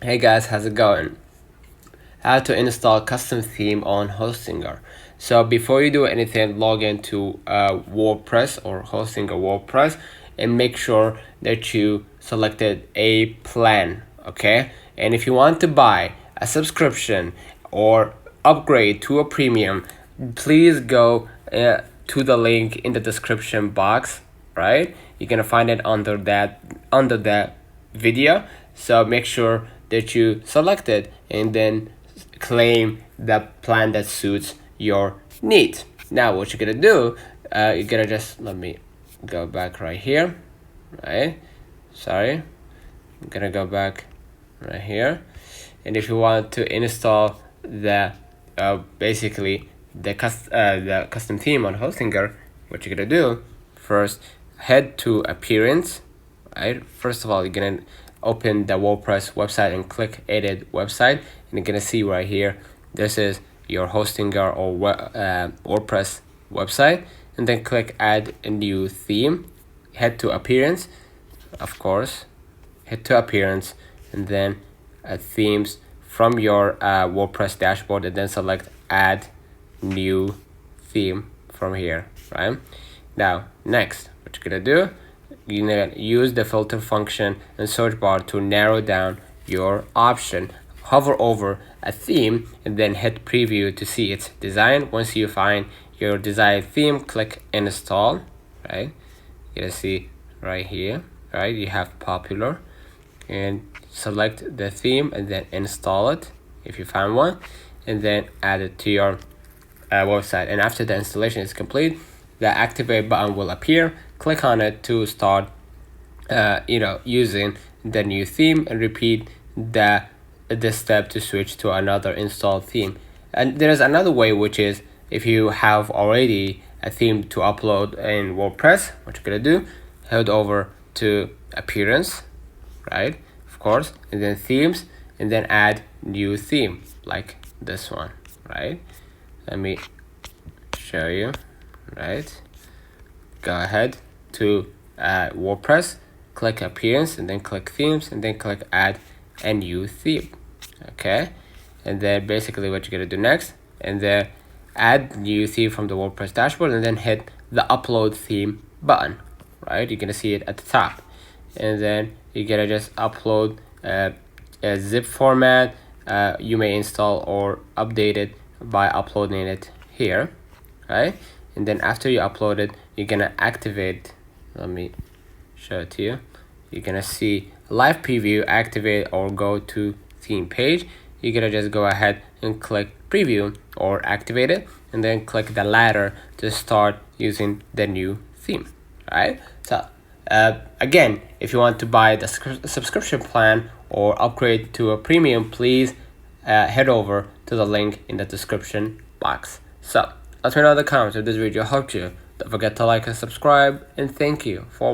Hey guys, how's it going? How to install custom theme on Hostinger. So before you do anything, log into WordPress or Hostinger WordPress and make sure that you selected a plan, okay? And if you want to buy a subscription or upgrade to a premium, please go to the link in the description box, right? You're gonna find it under that video. So make sure that you select it and then claim the plan that suits your needs. Now what you're gonna do, you're gonna just, let me go back right here, right? Sorry, I'm gonna go back right here. And if you want to install the basically the custom theme on Hostinger, what you're gonna do, first head to appearance, right? First of all, you're gonna open the WordPress website and click edit website, and you're gonna see right here, this is your Hostinger or WordPress website, and then click add a new theme. Head to appearance, of course, head to appearance, and then themes from your WordPress dashboard, and then select add new theme from here, right? Now next, what you're gonna do, you're gonna use the filter function and search bar to narrow down your option. Hover over a theme and then hit preview to see its design. Once you find your desired theme, click install, right? You're gonna see right here, right? You have popular, and select the theme and then install it if you find one, and then add it to your website. And after the installation is complete, the activate button will appear. Click on it to start using the new theme, and repeat this step to switch to another installed theme. And there is another way, which is if you have already a theme to upload in WordPress, what you're gonna do, head over to appearance, right, of course, and then themes, and then add new theme like this one, right? Let me show you, right? Go ahead to WordPress, click appearance, and then click themes, and then click add a new theme, okay? And then basically what you're gonna do next, and then add new theme from the WordPress dashboard, and then hit the upload theme button, right? You're gonna see it at the top, and then you're gonna just upload a zip format. You may install or update it by uploading it here, right? And then after you upload it, you're gonna activate, let me show it to you. You're gonna see live preview, activate, or go to theme page. You're gonna just go ahead and click preview or activate it, and then click the ladder to start using the new theme, right? So again, if you want to buy the subscription plan or upgrade to a premium, please head over to the link in the description box. So let me know in the comments if this video helped you. Don't forget to like and subscribe, and thank you for